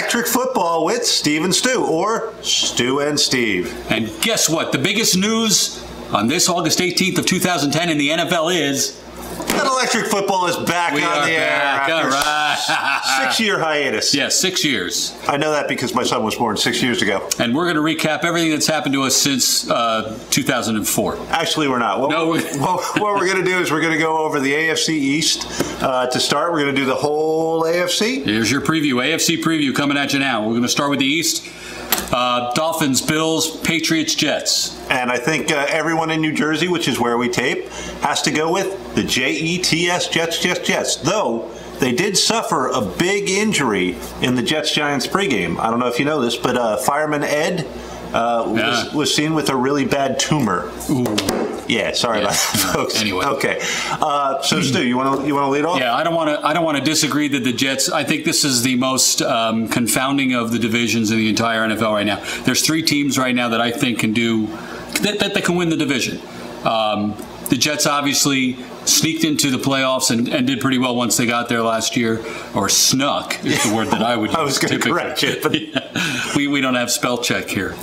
Electric Football with Steve and Stu, or Stu and Steve. And guess what? The biggest news on this August 18th of 2010 in the NFL is that Electric Football is back on the air. All right. 6-year hiatus. Yeah, 6 years. I know that because my son was born 6 years ago. And we're going to recap everything that's happened to us since 2004. Actually, we're not. What we're going to do is we're going to go over the AFC East. To start, we're going to do the whole AFC. Here's your preview. AFC preview coming at you now. We're going to start with the East. Dolphins, Bills, Patriots, Jets. And I think everyone in New Jersey, which is where we tape, has to go with the Jets, Jets. Though they did suffer a big injury in the Jets-Giants pregame. I don't know if you know this, but Fireman Ed was seen with a really bad tumor. Ooh. Yeah, sorry about that, folks. Anyway, okay. So Stu, you want to lead off? Yeah, I don't want to disagree that the Jets. I think this is the most confounding of the divisions in the entire NFL right now. There's 3 teams right now that I think can do that can win the division. The Jets obviously sneaked into the playoffs and did pretty well once they got there last year, or snuck is the word that I would use. I was going to correct you, but we don't have spell check here.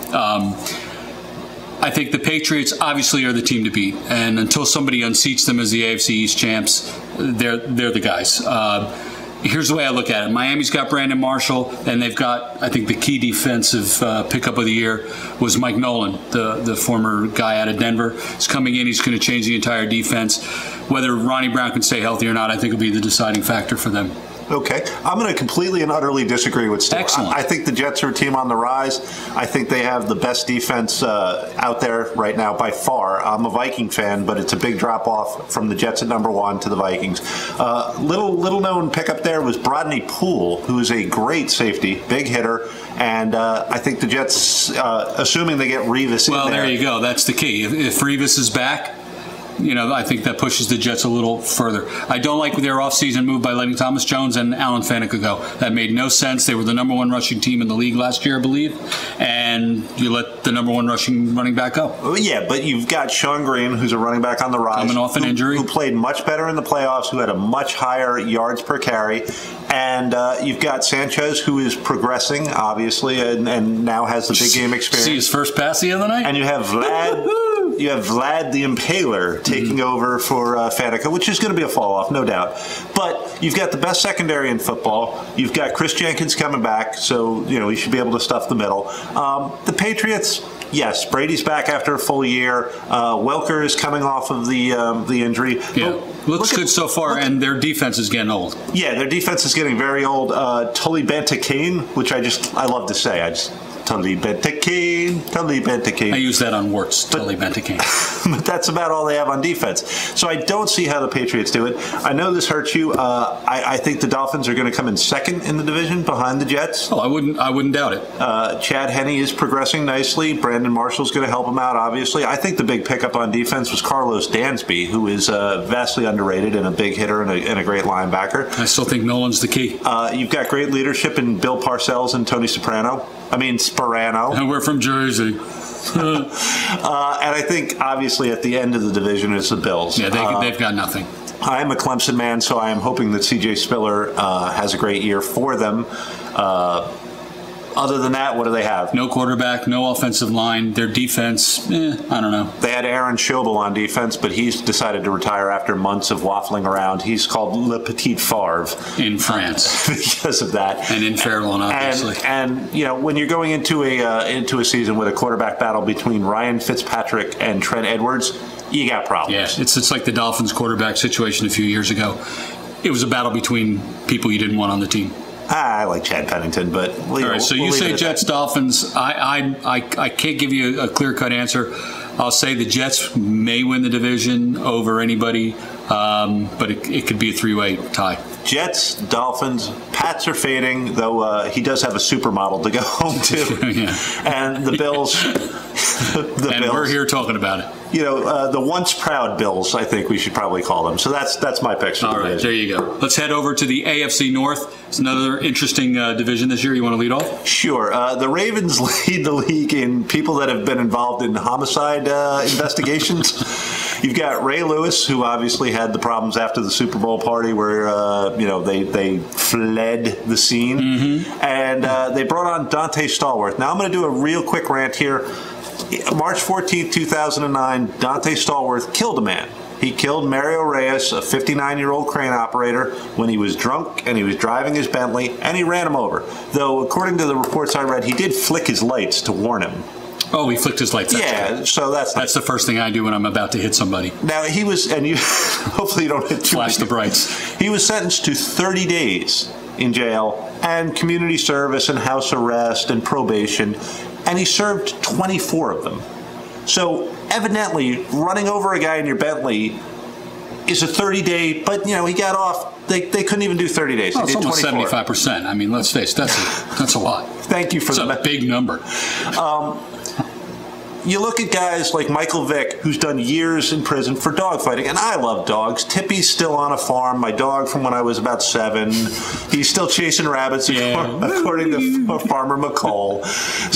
I think the Patriots obviously are the team to beat, and until somebody unseats them as the AFC East champs, they're the guys. Here's the way I look at it. Miami's got Brandon Marshall, and they've got, I think the key defensive pickup of the year was Mike Nolan, the former guy out of Denver. He's coming in. He's going to change the entire defense. Whether Ronnie Brown can stay healthy or not, I think will be the deciding factor for them. Okay. I'm going to completely and utterly disagree with Steve. Excellent. I think the Jets are a team on the rise. I think they have the best defense out there right now by far. I'm a Viking fan, but it's a big drop-off from the Jets at number 1 to the Vikings. Little known pickup there was Brodney Poole, who is a great safety, big hitter, and I think the Jets, assuming they get Revis in there. Well, there you go. That's the key. If Revis is back, I think that pushes the Jets a little further. I don't like their offseason move by letting Thomas Jones and Alan Faneca go. That made no sense. They were the number 1 rushing team in the league last year, I believe, and you let the number 1 running back go. Oh, yeah, but you've got Sean Green, who's a running back on the rise. Coming off an injury. Who played much better in the playoffs, who had a much higher yards per carry. And you've got Sanchez, who is progressing, obviously, and now has the big game experience. See his first pass the other night? And you have Vlad. You have Vlad the Impaler taking over for Faneca, which is going to be a fall-off, no doubt. But you've got the best secondary in football. You've got Chris Jenkins coming back, so he should be able to stuff the middle. The Patriots, yes, Brady's back after a full year. Welker is coming off of the injury. Yeah, looks good so far, and their defense is getting old. Yeah, their defense is getting very old. Tully Bentacane, which I love to say. Tully Bentacane. I use that on warts, Tully Bentacane. But that's about all they have on defense. So I don't see how the Patriots do it. I know this hurts you. I think the Dolphins are going to come in second in the division behind the Jets. Oh, I wouldn't doubt it. Chad Henne is progressing nicely. Brandon Marshall's going to help him out, obviously. I think the big pickup on defense was Carlos Dansby, who is vastly underrated and a big hitter and a great linebacker. I still think Nolan's the key. You've got great leadership in Bill Parcells and Tony Sparano. And we're from Jersey. And I think, obviously, at the end of the division, it's the Bills. Yeah, they've got nothing. I am a Clemson man, so I am hoping that C.J. Spiller has a great year for them. Other than that, what do they have? No quarterback, no offensive line. Their defense, I don't know. They had Aaron Schobel on defense, but he's decided to retire after months of waffling around. He's called Le Petit Favre. In France. Because of that. And in Fairlawn, obviously. And when you're going into a season with a quarterback battle between Ryan Fitzpatrick and Trent Edwards, you got problems. Yeah, it's like the Dolphins quarterback situation a few years ago. It was a battle between people you didn't want on the team. I like Chad Pennington, but all right. So you say Jets, Dolphins. I can't give you a clear-cut answer. I'll say the Jets may win the division over anybody, but it could be a 3-way tie. Jets, Dolphins, Pats are fading, though he does have a supermodel to go home to. Yeah. And the Bills. Bills, we're here talking about it. The once proud Bills, I think we should probably call them. So that's my pick. All right, there you go. Let's head over to the AFC North. It's another interesting division this year. You want to lead off? Sure. The Ravens lead the league in people that have been involved in homicide investigations. You've got Ray Lewis, who obviously had the problems after the Super Bowl party where, they fled the scene. And they brought on Dante Stallworth. Now, I'm going to do a real quick rant here. March 14th, 2009, Dante Stallworth killed a man. He killed Mario Reyes, a 59-year-old crane operator, when he was drunk and he was driving his Bentley, and he ran him over. Though, according to the reports I read, he did flick his lights to warn him. Oh, he flicked his lights. So that's the first thing I do when I'm about to hit somebody. Now, he was, and you, hopefully you don't hit too Flash the brights. He was sentenced to 30 days in jail and community service and house arrest and probation, and he served 24 of them. So evidently, running over a guy in your Bentley is a 30-day, but, he got off. They couldn't even do 30 days. Well, they did it's almost 24. 75%. I mean, let's face it, that's a lot. Thank you for that. That's a big number. You look at guys like Michael Vick, who's done years in prison for dogfighting, and I love dogs. Tippy's still on a farm, my dog from when I was about 7. He's still chasing rabbits, according to Farmer McCall.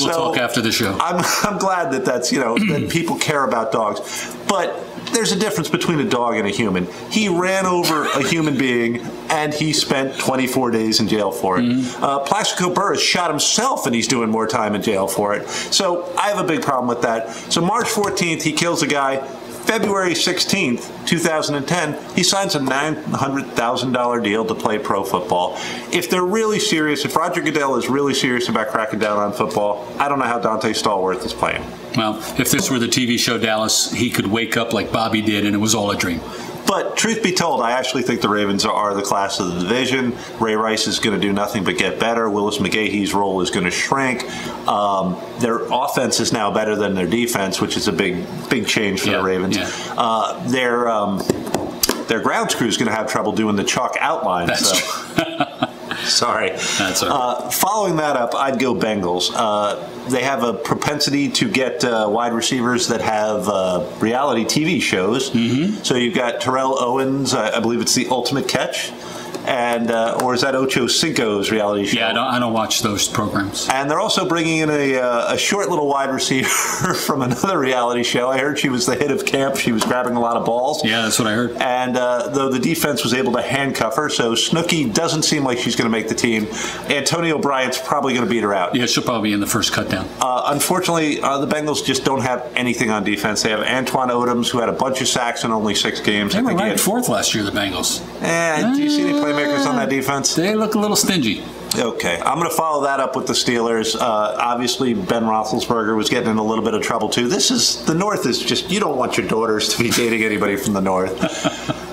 We'll talk after the show. I'm glad that's, that people care about dogs. But there's a difference between a dog and a human. He ran over a human being, and he spent 24 days in jail for it. Plaxico Burress shot himself, and he's doing more time in jail for it. So I have a big problem with that. So March 14th, he kills a guy. February 16th, 2010, he signs a $900,000 deal to play pro football. If they're really serious, if Roger Goodell is really serious about cracking down on football, I don't know how Dante Stallworth is playing. Well, if this were the TV show Dallas, he could wake up like Bobby did, and it was all a dream. But truth be told, I actually think the Ravens are the class of the division. Ray Rice is going to do nothing but get better. Willis McGahee's role is going to shrink. Their offense is now better than their defense, which is a big change for the Ravens. Their grounds crew is going to have trouble doing the chalk outline. That's true. Sorry. That's all right. Following that up, I'd go Bengals. They have a propensity to get wide receivers that have reality TV shows. So you've got Terrell Owens, I believe it's The Ultimate Catch. And or is that Ocho Cinco's reality show? Yeah, I don't watch those programs. And they're also bringing in a short little wide receiver from another reality show. I heard she was the hit of camp. She was grabbing a lot of balls. Yeah, that's what I heard. And though the defense was able to handcuff her, so Snooki doesn't seem like she's going to make the team. Antonio Bryant's probably going to beat her out. Yeah, she'll probably be in the first cut down. Unfortunately, the Bengals just don't have anything on defense. They have Antoine Odoms, who had a bunch of sacks in only 6 games. They were ranked 4th last year, the Bengals. Do you see any playmakers on that defense? They look a little stingy. Okay, I'm going to follow that up with the Steelers. Obviously, Ben Roethlisberger was getting in a little bit of trouble, too. The North is just, you don't want your daughters to be dating anybody from the North.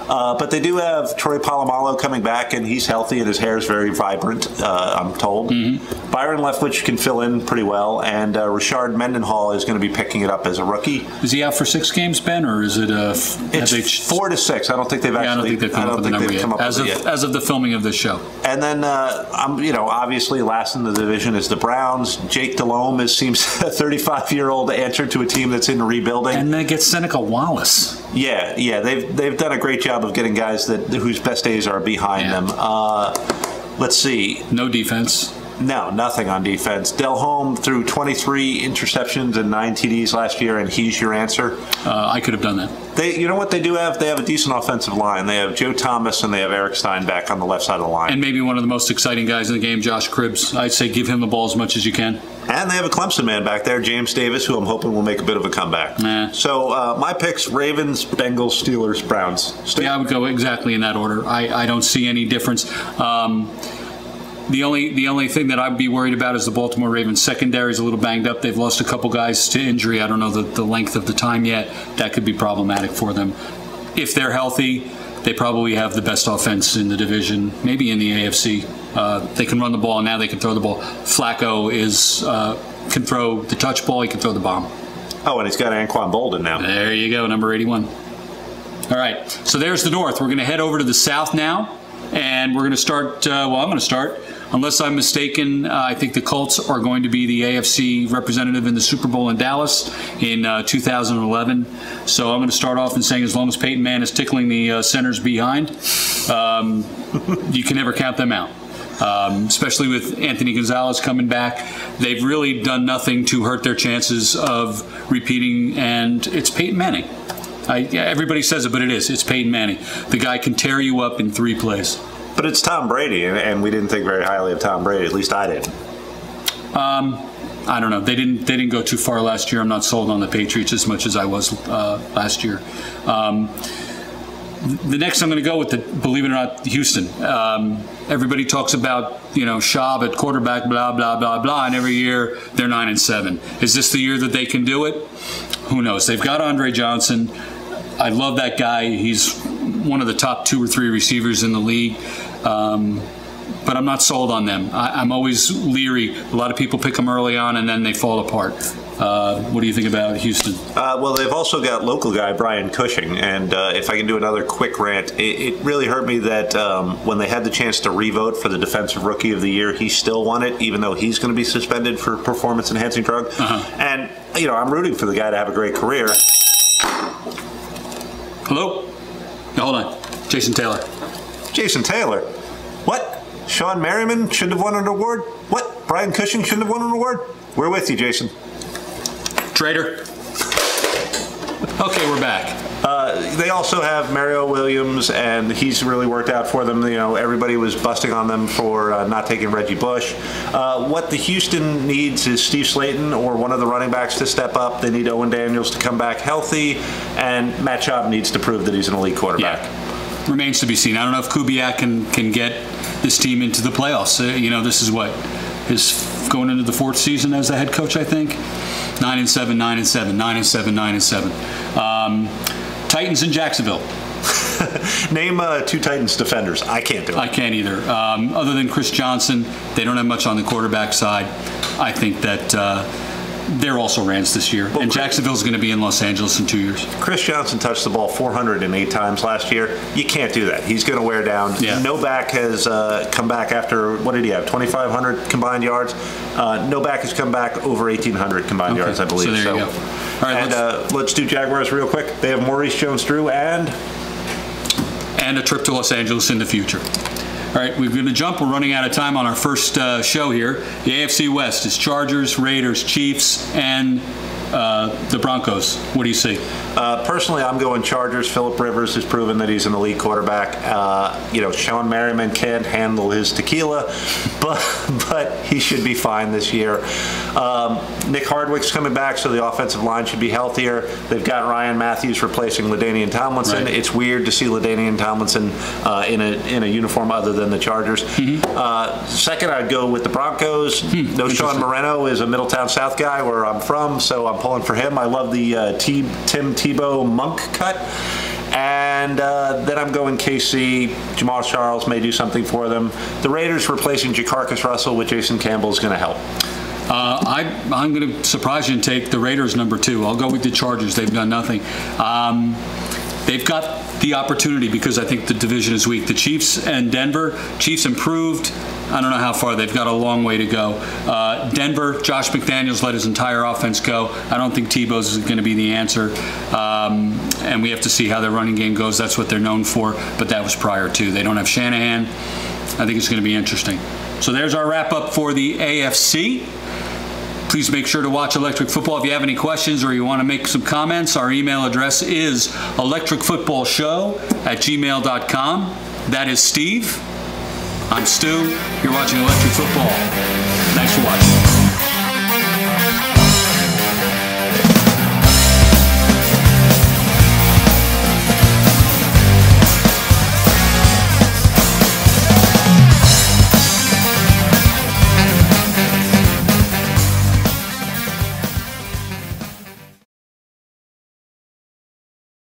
But they do have Troy Polamalu coming back, and he's healthy, and his hair is very vibrant, I'm told. Byron Leftwich can fill in pretty well, and Rashard Mendenhall is going to be picking it up as a rookie. Is he out for 6 games, Ben, or is it It's 4 to 6. I don't think they've actually. I don't think they've come up with the number yet. As of the filming of this show. And then, obviously, last in the division is the Browns. Jake Delhomme seems a 35-year-old answer to a team that's in rebuilding. And they get Seneca Wallace. Yeah, they've done a great job of getting guys whose best days are behind them. Let's see. No defense. No, nothing on defense. Delhomme threw 23 interceptions and 9 TDs last year, and he's your answer. I could have done that. You know what they do have? They have a decent offensive line. They have Joe Thomas and they have Eric Steinbach on the left side of the line. And maybe one of the most exciting guys in the game, Josh Cribbs. I'd say give him the ball as much as you can. And they have a Clemson man back there, James Davis, who I'm hoping will make a bit of a comeback. So my picks, Ravens, Bengals, Steelers, Browns. Yeah, I would go exactly in that order. I don't see any difference. The only thing that I'd be worried about is the Baltimore Ravens secondary is a little banged up. They've lost a couple guys to injury. I don't know the length of the time yet. That could be problematic for them. If they're healthy, they probably have the best offense in the division, maybe in the AFC. They can run the ball, and now they can throw the ball. Flacco can throw the touch ball. He can throw the bomb. Oh, and he's got Anquan Bolden now. There you go, number 81. All right, so there's the North. We're going to head over to the South now, and we're going to start, I'm going to start. Unless I'm mistaken, I think the Colts are going to be the AFC representative in the Super Bowl in Dallas in 2011. So I'm going to start off in saying as long as Peyton Manning is tickling the centers behind, you can never count them out. Especially with Anthony Gonzalez coming back. They've really done nothing to hurt their chances of repeating, and it's Peyton Manning. Everybody says it, but it is. It's Peyton Manning. The guy can tear you up in 3 plays. But it's Tom Brady, and we didn't think very highly of Tom Brady. At least I didn't. I don't know. They didn't go too far last year. I'm not sold on the Patriots as much as I was last year. The next I'm going to go with, believe it or not, Houston. Everybody talks about, Schaub at quarterback, blah, blah, blah, blah, and every year they're 9-7. Is this the year that they can do it? Who knows? They've got Andre Johnson. I love that guy. He's one of the top 2 or 3 receivers in the league. But I'm not sold on them. I'm always leery. A lot of people pick them early on, and then they fall apart. What do you think about Houston? Well, they've also got local guy Brian Cushing, and if I can do another quick rant, it really hurt me that when they had the chance to revote for the Defensive Rookie of the Year, he still won it, even though he's going to be suspended for performance-enhancing drug. And, I'm rooting for the guy to have a great career. Hello? No, hold on. Jason Taylor. Jason Taylor? What? Sean Merriman shouldn't have won an award? What? Brian Cushing shouldn't have won an award? We're with you, Jason. Traitor. Okay, we're back. They also have Mario Williams, and he's really worked out for them. Everybody was busting on them for not taking Reggie Bush. What the Houston needs is Steve Slayton or one of the running backs to step up. They need Owen Daniels to come back healthy, and Matt Schaub needs to prove that he's an elite quarterback. Yeah. Remains to be seen. I don't know if Kubiak can get this team into the playoffs. This is what his going into the 4th season as the head coach, I think. 9-7, 9-7, 9-7, 9-7. Titans in Jacksonville. Name 2 Titans defenders. I can't do it. I can't either. Other than Chris Johnson, they don't have much on the quarterback side. I think that they're also Rams this year. And Jacksonville's going to be in Los Angeles in 2 years. Chris Johnson touched the ball 408 times last year. You can't do that. He's going to wear down. Yeah. Novak has come back after, what did he have, 2,500 combined yards? Novak has come back over 1,800 combined yards, I believe. So there you go. All right, let's do Jaguars real quick. They have Maurice Jones-Drew and a trip to Los Angeles in the future. All right, we're going to jump. We're running out of time on our first show here. The AFC West is Chargers, Raiders, Chiefs, and the Broncos. What do you see? Personally, I'm going Chargers. Phillip Rivers has proven that he's an elite quarterback. Sean Merriman can't handle his tequila, but he should be fine this year. Nick Hardwick's coming back, so the offensive line should be healthier. They've got Ryan Matthews replacing LaDainian Tomlinson. Right. It's weird to see LaDainian Tomlinson in a uniform other than the Chargers. Second, I'd go with the Broncos. No, Sean Moreno is a Middletown South guy where I'm from, so I'm pulling for him. I love the Tim Tebow monk cut. And then I'm going KC. Jamal Charles may do something for them. The Raiders replacing Jacarcus Russell with Jason Campbell is going to help. I'm going to surprise you and take the Raiders number 2. I'll go with the Chargers. They've done nothing. They've got the opportunity because I think the division is weak. The Chiefs and Denver. Chiefs improved. I don't know how far. They've got a long way to go. Denver, Josh McDaniels let his entire offense go. I don't think Tebow's is going to be the answer. And we have to see how their running game goes. That's what they're known for, but that was prior to. They don't have Shanahan. I think it's going to be interesting. So there's our wrap-up for the AFC. Please make sure to watch Electric Football. If you have any questions or you want to make some comments, our email address is electricfootballshow@gmail.com. That is Steve. I'm Stu. You're watching Electric Football. Thanks for watching.